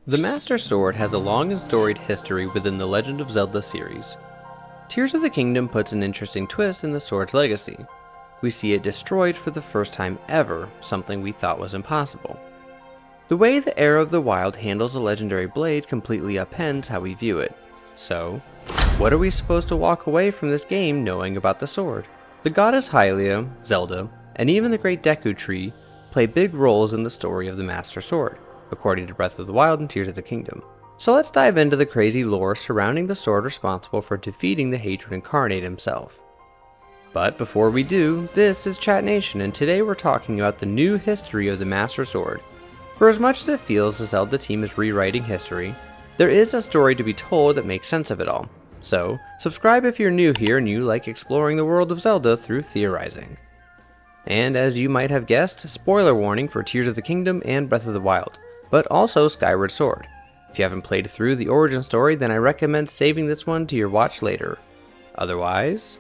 The Master Sword has a long and storied history within the Legend of Zelda series. Tears of the Kingdom puts an interesting twist in the sword's legacy. We see it destroyed for the first time ever, something we thought was impossible. The way the Era of the Wild handles a legendary blade completely upends how we view it. So, what are we supposed to walk away from this game knowing about the sword? The goddess Hylia, Zelda, and even the great Deku Tree play big roles in the story of the Master Sword, according to Breath of the Wild and Tears of the Kingdom. So let's dive into the crazy lore surrounding the sword responsible for defeating the Hatred Incarnate himself. But before we do, this is Chat Nation, and today we're talking about the new history of the Master Sword. For as much as it feels the Zelda team is rewriting history, there is a story to be told that makes sense of it all. So, subscribe if you're new here and you like exploring the world of Zelda through theorizing. And as you might have guessed, spoiler warning for Tears of the Kingdom and Breath of the Wild, but also Skyward Sword. If you haven't played through the origin story, then I recommend saving this one to your watch later. Otherwise,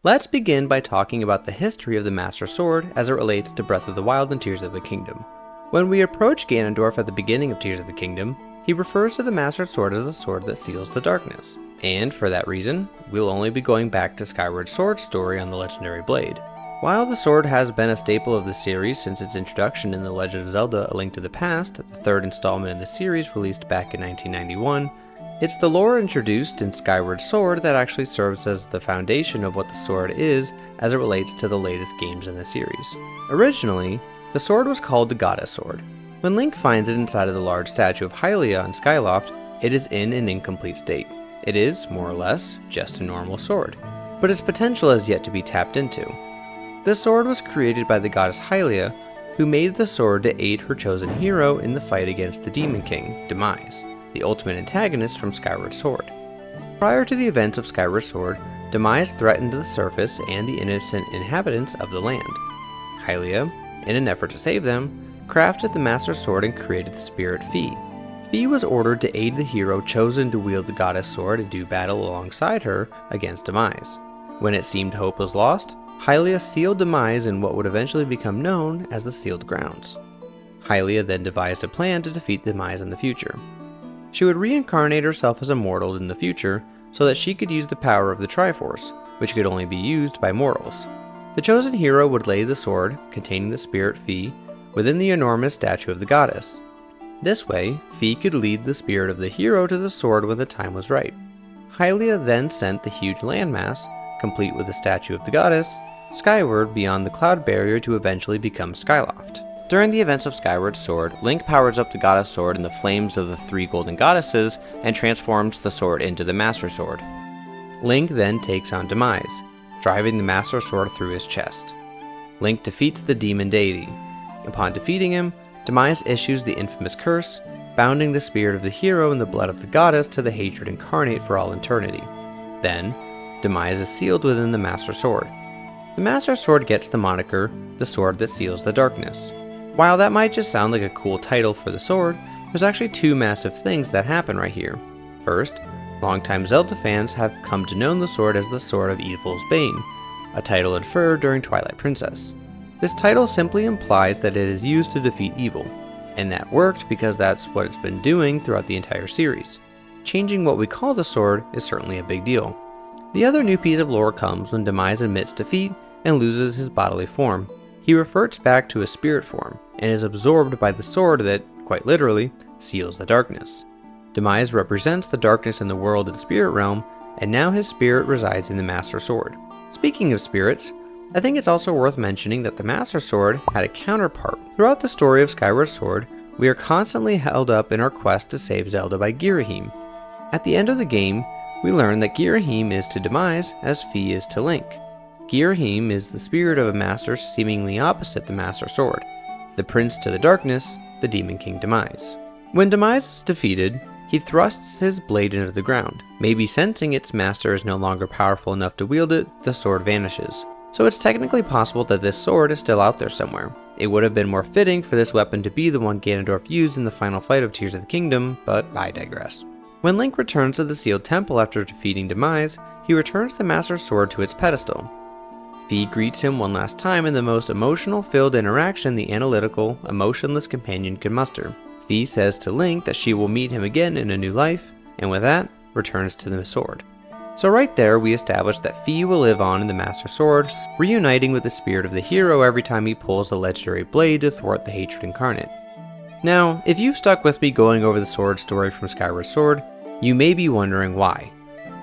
let's begin by talking about the history of the Master Sword as it relates to Breath of the Wild and Tears of the Kingdom. When we approach Ganondorf at the beginning of Tears of the Kingdom, he refers to the Master Sword as the sword that seals the darkness. And for that reason, we'll only be going back to Skyward Sword's story on the legendary blade. While the sword has been a staple of the series since its introduction in The Legend of Zelda: A Link to the Past, the third installment in the series released back in 1991, it's the lore introduced in Skyward Sword that actually serves as the foundation of what the sword is as it relates to the latest games in the series. Originally, the sword was called the Goddess Sword. When Link finds it inside of the large statue of Hylia on Skyloft, it is in an incomplete state. It is, more or less, just a normal sword, but its potential has yet to be tapped into. This sword was created by the goddess Hylia, who made the sword to aid her chosen hero in the fight against the Demon King, Demise, the ultimate antagonist from Skyward Sword. Prior to the events of Skyward Sword, Demise threatened the surface and the innocent inhabitants of the land. Hylia, in an effort to save them, crafted the Master Sword and created the spirit Fi. Fi was ordered to aid the hero chosen to wield the goddess sword and do battle alongside her against Demise. When it seemed hope was lost, Hylia sealed Demise in what would eventually become known as the Sealed Grounds. Hylia then devised a plan to defeat Demise in the future. She would reincarnate herself as a mortal in the future so that she could use the power of the Triforce, which could only be used by mortals. The chosen hero would lay the sword, containing the spirit Fi, within the enormous statue of the goddess. This way, Fi could lead the spirit of the hero to the sword when the time was right. Hylia then sent the huge landmass, complete with the statue of the goddess, skyward beyond the cloud barrier to eventually become Skyloft. During the events of Skyward Sword, Link powers up the goddess sword in the flames of the three golden goddesses and transforms the sword into the Master Sword. Link then takes on Demise, driving the Master Sword through his chest. Link defeats the demon deity. Upon defeating him, Demise issues the infamous curse, bounding the spirit of the hero in the blood of the goddess to the Hatred Incarnate for all eternity. Then, Demise is sealed within the Master Sword. The Master Sword gets the moniker, the sword that seals the darkness. While that might just sound like a cool title for the sword, there's actually two massive things that happen right here. First, longtime Zelda fans have come to know the sword as the Sword of Evil's Bane, a title inferred during Twilight Princess. This title simply implies that it is used to defeat evil, and that worked because that's what it's been doing throughout the entire series. Changing what we call the sword is certainly a big deal. The other new piece of lore comes when Demise admits defeat and loses his bodily form. He reverts back to his spirit form, and is absorbed by the sword that, quite literally, seals the darkness. Demise represents the darkness in the world and spirit realm, and now his spirit resides in the Master Sword. Speaking of spirits, I think it's also worth mentioning that the Master Sword had a counterpart. Throughout the story of Skyward Sword, we are constantly held up in our quest to save Zelda by Girahim. At the end of the game, we learn that Girahim is to Demise as Fi is to Link. Girahim is the spirit of a master seemingly opposite the Master Sword, the prince to the darkness, the Demon King Demise. When Demise is defeated, he thrusts his blade into the ground. Maybe sensing its master is no longer powerful enough to wield it, the sword vanishes. So it's technically possible that this sword is still out there somewhere. It would have been more fitting for this weapon to be the one Ganondorf used in the final fight of Tears of the Kingdom, but I digress. When Link returns to the sealed temple after defeating Demise, he returns the Master Sword to its pedestal. Fi greets him one last time in the most emotional-filled interaction the analytical, emotionless companion could muster. Fi says to Link that she will meet him again in a new life, and with that, returns to the sword. So right there, we establish that Fi will live on in the Master Sword, reuniting with the spirit of the hero every time he pulls a legendary blade to thwart the hatred incarnate. Now, if you've stuck with me going over the sword story from Skyward Sword, you may be wondering why.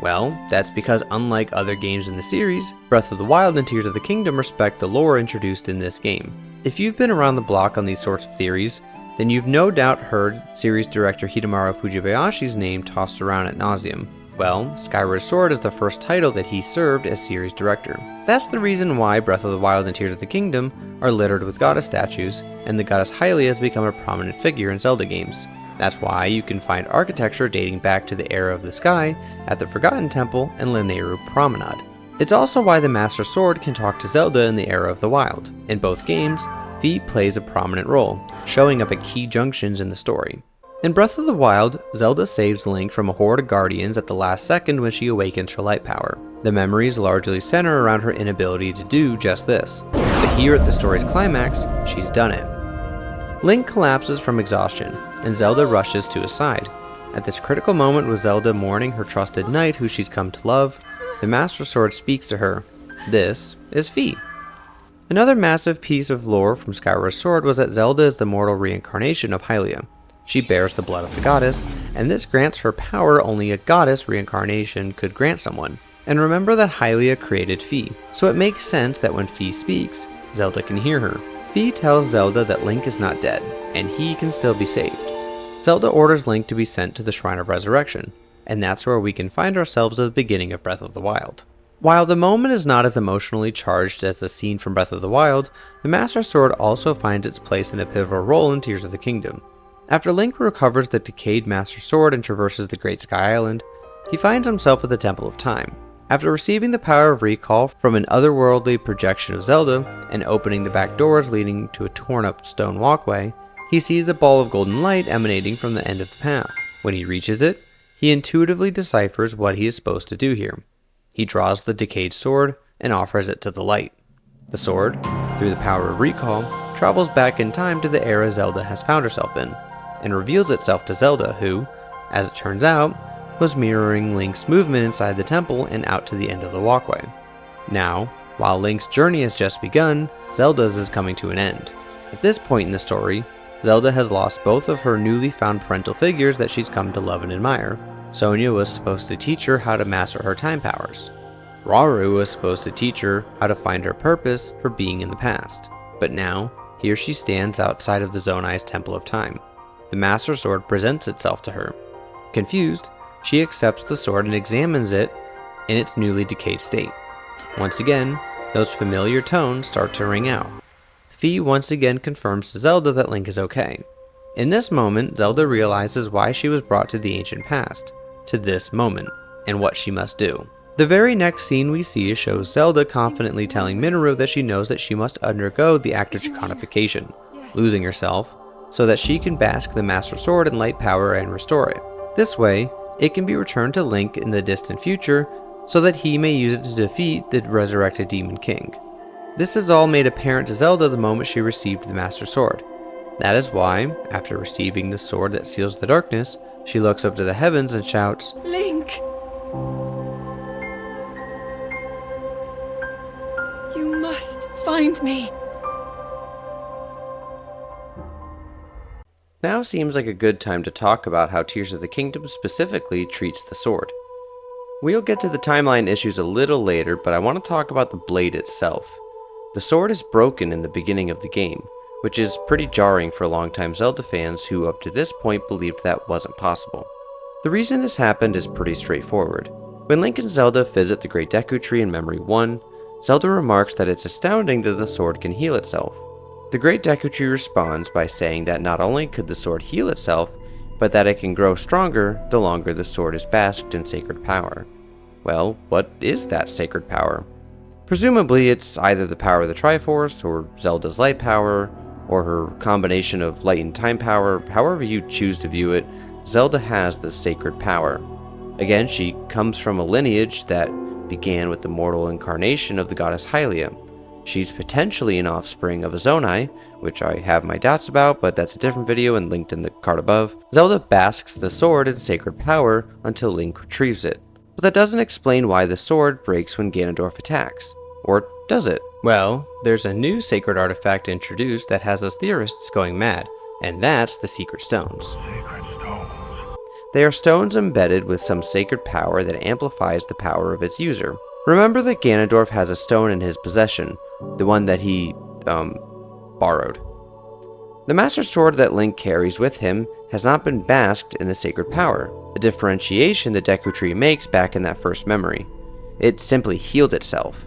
Well, that's because unlike other games in the series, Breath of the Wild and Tears of the Kingdom respect the lore introduced in this game. If you've been around the block on these sorts of theories, then you've no doubt heard series director Hidemaru Fujibayashi's name tossed around ad nauseum. Well, Skyward Sword is the first title that he served as series director. That's the reason why Breath of the Wild and Tears of the Kingdom are littered with goddess statues, and the goddess Hylia has become a prominent figure in Zelda games. That's why you can find architecture dating back to the era of the sky at the Forgotten Temple and Lanayru Promenade. It's also why the Master Sword can talk to Zelda in the era of the Wild. In both games, Fi plays a prominent role, showing up at key junctions in the story. In Breath of the Wild, Zelda saves Link from a horde of guardians at the last second when she awakens her light power. The memories largely center around her inability to do just this, but here at the story's climax, she's done it. Link collapses from exhaustion, and Zelda rushes to his side. At this critical moment with Zelda mourning her trusted knight who she's come to love, the Master Sword speaks to her. This is Fi. Another massive piece of lore from Skyward Sword was that Zelda is the mortal reincarnation of Hylia. She bears the blood of the goddess, and this grants her power only a goddess reincarnation could grant someone. And remember that Hylia created Fi, so it makes sense that when Fi speaks, Zelda can hear her. Fi tells Zelda that Link is not dead, and he can still be saved. Zelda orders Link to be sent to the Shrine of Resurrection, and that's where we can find ourselves at the beginning of Breath of the Wild. While the moment is not as emotionally charged as the scene from Breath of the Wild, the Master Sword also finds its place in a pivotal role in Tears of the Kingdom. After Link recovers the decayed Master Sword and traverses the Great Sky Island, he finds himself at the Temple of Time. After receiving the power of recall from an otherworldly projection of Zelda, and opening the back doors leading to a torn-up stone walkway, he sees a ball of golden light emanating from the end of the path. When he reaches it, he intuitively deciphers what he is supposed to do here. He draws the decayed sword and offers it to the light. The sword, through the power of recall, travels back in time to the era Zelda has found herself in, and reveals itself to Zelda who, as it turns out, was mirroring Link's movement inside the temple and out to the end of the walkway. Now, while Link's journey has just begun, Zelda's is coming to an end. At this point in the story, Zelda has lost both of her newly found parental figures that she's come to love and admire. Sonia was supposed to teach her how to master her time powers. Rauru was supposed to teach her how to find her purpose for being in the past. But now, here she stands outside of the Zonai's Temple of Time. The Master Sword presents itself to her. Confused, she accepts the sword and examines it in its newly decayed state. Once again, those familiar tones start to ring out. Fi once again confirms to Zelda that Link is okay. In this moment, Zelda realizes why she was brought to the ancient past, to this moment, and what she must do. The very next scene we see shows Zelda confidently telling Minoru that she knows that she must undergo the act of Chiconification, losing herself, so that she can bask the Master Sword in light power and restore it. This way, it can be returned to Link in the distant future so that he may use it to defeat the resurrected Demon King. This is all made apparent to Zelda the moment she received the Master Sword. That is why, after receiving the sword that seals the darkness, she looks up to the heavens and shouts, Link! You must find me! Now seems like a good time to talk about how Tears of the Kingdom specifically treats the sword. We'll get to the timeline issues a little later, but I want to talk about the blade itself. The sword is broken in the beginning of the game, which is pretty jarring for longtime Zelda fans who up to this point believed that wasn't possible. The reason this happened is pretty straightforward. When Link and Zelda visit the Great Deku Tree in Memory 1, Zelda remarks that it's astounding that the sword can heal itself. The Great Deku Tree responds by saying that not only could the sword heal itself, but that it can grow stronger the longer the sword is basked in sacred power. Well, what is that sacred power? Presumably it's either the power of the Triforce, or Zelda's light power, or her combination of light and time power. However you choose to view it, Zelda has this sacred power. Again, she comes from a lineage that began with the mortal incarnation of the goddess Hylia. She's potentially an offspring of a Zonai, which I have my doubts about, but that's a different video and linked in the card above. Zelda basks the sword in sacred power until Link retrieves it. But that doesn't explain why the sword breaks when Ganondorf attacks. Or does it? Well, there's a new sacred artifact introduced that has us theorists going mad, and that's the Secret Stones. Sacred stones. They are stones embedded with some sacred power that amplifies the power of its user. Remember that Ganondorf has a stone in his possession, the one that he, borrowed. The Master Sword that Link carries with him has not been basked in the sacred power, a differentiation the Deku Tree makes back in that first memory. It simply healed itself.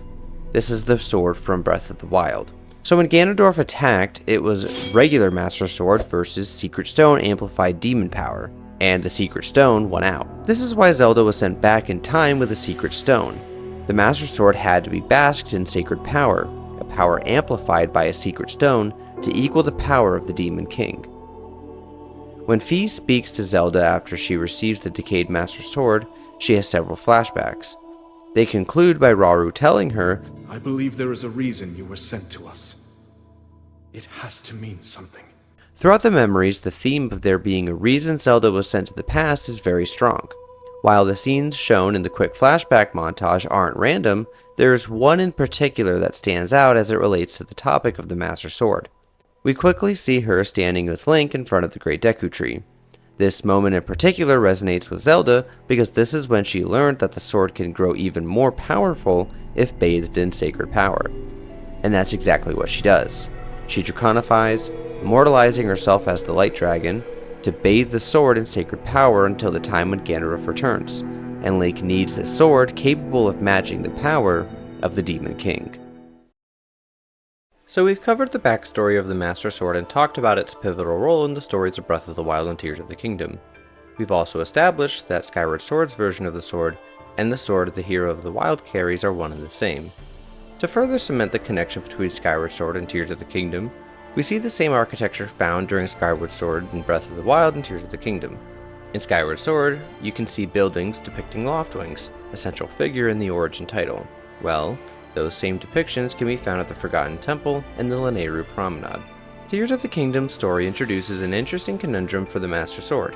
This is the sword from Breath of the Wild. So when Ganondorf attacked, it was regular Master Sword versus Secret Stone amplified demon power, and the Secret Stone won out. This is why Zelda was sent back in time with a Secret Stone. The Master Sword had to be basked in sacred power, a power amplified by a Secret Stone to equal the power of the Demon King. When Fi speaks to Zelda after she receives the decayed Master Sword, she has several flashbacks. They conclude by Rauru telling her, I believe there is a reason you were sent to us. It has to mean something. Throughout the memories, the theme of there being a reason Zelda was sent to the past is very strong. While the scenes shown in the quick flashback montage aren't random, there is one in particular that stands out as it relates to the topic of the Master Sword. We quickly see her standing with Link in front of the Great Deku Tree. This moment in particular resonates with Zelda because this is when she learned that the sword can grow even more powerful if bathed in sacred power. And that's exactly what she does. She draconifies, immortalizing herself as the Light Dragon, to bathe the sword in sacred power until the time when Ganondorf returns, and Link needs this sword capable of matching the power of the Demon King. So we've covered the backstory of the Master Sword and talked about its pivotal role in the stories of Breath of the Wild and Tears of the Kingdom. We've also established that Skyward Sword's version of the sword and the sword the hero of the Wild carries are one and the same. To further cement the connection between Skyward Sword and Tears of the Kingdom, we see the same architecture found during Skyward Sword in Breath of the Wild and Tears of the Kingdom. In Skyward Sword, you can see buildings depicting Loftwings, a central figure in the origin title. Well, those same depictions can be found at the Forgotten Temple and the Lanayru Promenade. Tears of the Kingdom's story introduces an interesting conundrum for the Master Sword.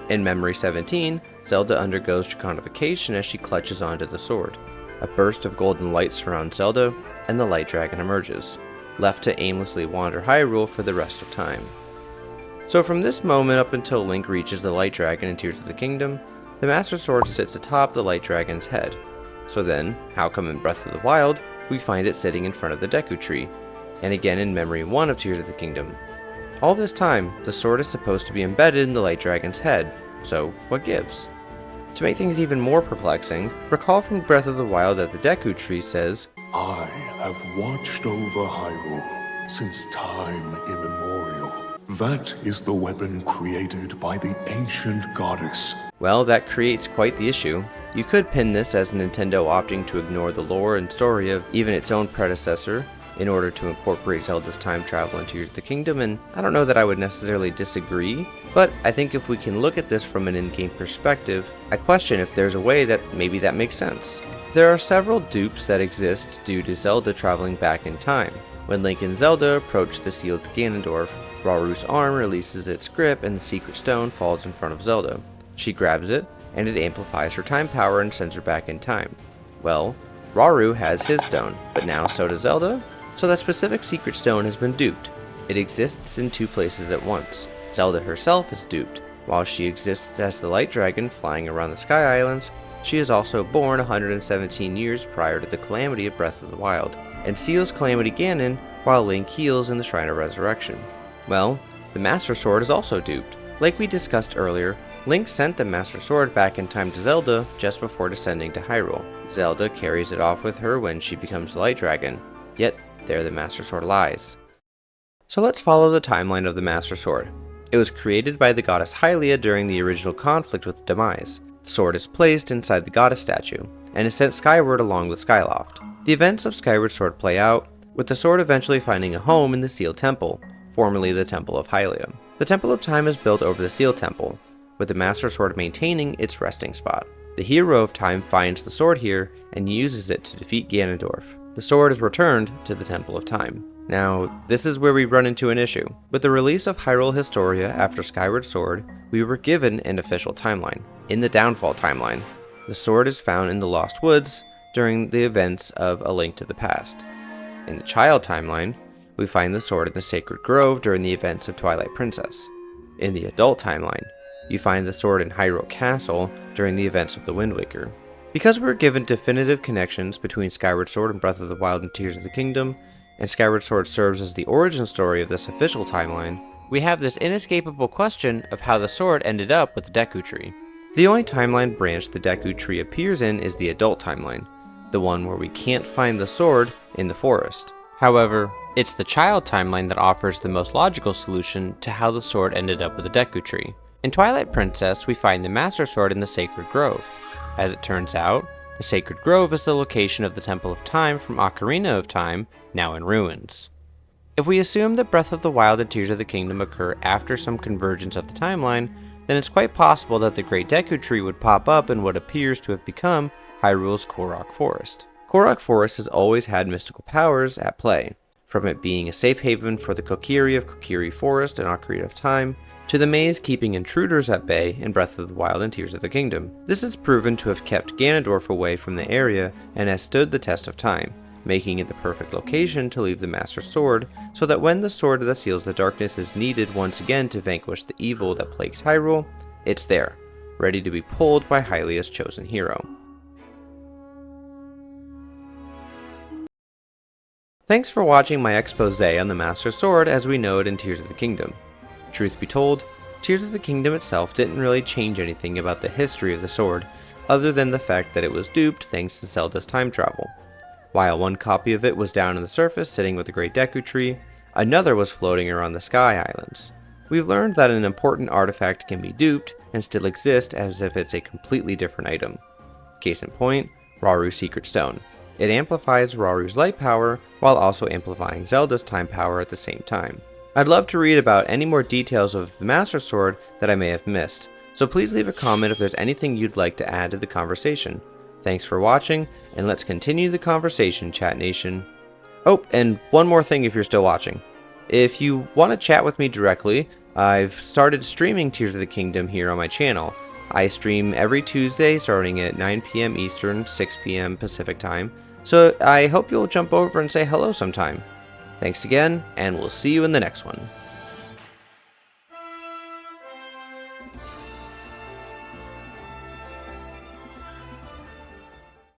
In Memory 17, Zelda undergoes draconification as she clutches onto the sword. A burst of golden light surrounds Zelda, and the Light Dragon emerges, left to aimlessly wander Hyrule for the rest of time. So from this moment up until Link reaches the Light Dragon in Tears of the Kingdom, the Master Sword sits atop the Light Dragon's head. So then, how come in Breath of the Wild, we find it sitting in front of the Deku Tree, and again in Memory 1 of Tears of the Kingdom? All this time, the sword is supposed to be embedded in the Light Dragon's head, so what gives? To make things even more perplexing, recall from Breath of the Wild that the Deku Tree says, I have watched over Hyrule since time immemorial. That is the weapon created by the ancient goddess. Well, that creates quite the issue. You could pin this as Nintendo opting to ignore the lore and story of even its own predecessor in order to incorporate Zelda's time travel into Tears of the Kingdom, and I don't know that I would necessarily disagree, but I think if we can look at this from an in-game perspective, I question if there's a way that maybe that makes sense. There are several dupes that exist due to Zelda traveling back in time. When Link and Zelda approach the sealed Ganondorf, Rauru's arm releases its grip and the Secret Stone falls in front of Zelda. She grabs it, and it amplifies her time power and sends her back in time. Well, Rauru has his stone, but now so does Zelda? So that specific Secret Stone has been duped. It exists in two places at once. Zelda herself is duped. While she exists as the Light Dragon flying around the Sky Islands, she is also born 117 years prior to the calamity of Breath of the Wild, and seals Calamity Ganon while Link heals in the Shrine of Resurrection. Well, the Master Sword is also duped. Like we discussed earlier, Link sent the Master Sword back in time to Zelda just before descending to Hyrule. Zelda carries it off with her when she becomes the Light Dragon, yet there the Master Sword lies. So let's follow the timeline of the Master Sword. It was created by the goddess Hylia during the original conflict with Demise. The sword is placed inside the goddess statue, and is sent skyward along with Skyloft. The events of Skyward Sword play out, with the sword eventually finding a home in the Sealed Temple, formerly the Temple of Hylia. The Temple of Time is built over the Sealed Temple, with the Master Sword maintaining its resting spot. The hero of Time finds the sword here and uses it to defeat Ganondorf. the sword is returned to the Temple of Time. Now, this is where we run into an issue. With the release of Hyrule Historia after Skyward Sword, we were given an official timeline. In the Downfall timeline, the sword is found in the Lost Woods during the events of A Link to the Past. In the Child timeline, we find the sword in the Sacred Grove during the events of Twilight Princess. In the Adult timeline, you find the sword in Hyrule Castle during the events of The Wind Waker. Because we were given definitive connections between Skyward Sword and Breath of the Wild and Tears of the Kingdom, and Skyward Sword serves as the origin story of this official timeline, we have this inescapable question of how the sword ended up with the Deku Tree. The only timeline branch the Deku Tree appears in is the Adult timeline, the one where we can't find the sword in the forest. However, it's the Child timeline that offers the most logical solution to how the sword ended up with the Deku Tree. In Twilight Princess, we find the Master Sword in the Sacred Grove. As it turns out, the Sacred Grove is the location of the Temple of Time from Ocarina of Time, now in ruins. If we assume that Breath of the Wild and Tears of the Kingdom occur after some convergence of the timeline, then it's quite possible that the Great Deku Tree would pop up in what appears to have become Hyrule's Korok Forest. Korok Forest has always had mystical powers at play, from it being a safe haven for the Kokiri of Kokiri Forest and Ocarina of Time, to the maze keeping intruders at bay in Breath of the Wild and Tears of the Kingdom. This is proven to have kept Ganondorf away from the area and has stood the test of time, making it the perfect location to leave the Master Sword, so that when the sword that seals the darkness is needed once again to vanquish the evil that plagues Hyrule, it's there, ready to be pulled by Hylia's chosen hero. Thanks for watching my expose on the Master Sword as we know it in Tears of the Kingdom. Truth be told, Tears of the Kingdom itself didn't really change anything about the history of the sword, other than the fact that it was duped thanks to Zelda's time travel. While one copy of it was down on the surface sitting with the Great Deku Tree, another was floating around the Sky Islands. We've learned that an important artifact can be duped and still exist as if it's a completely different item. Case in point, Raru's Secret Stone. It amplifies Raru's light power while also amplifying Zelda's time power at the same time. I'd love to read about any more details of the Master Sword that I may have missed, so please leave a comment if there's anything you'd like to add to the conversation. Thanks for watching, and let's continue the conversation, Chat Nation. Oh, and one more thing if you're still watching. If you want to chat with me directly, I've started streaming Tears of the Kingdom here on my channel. I stream every Tuesday starting at 9 p.m. Eastern, 6 p.m. Pacific time, so I hope you'll jump over and say hello sometime. Thanks again, and we'll see you in the next one.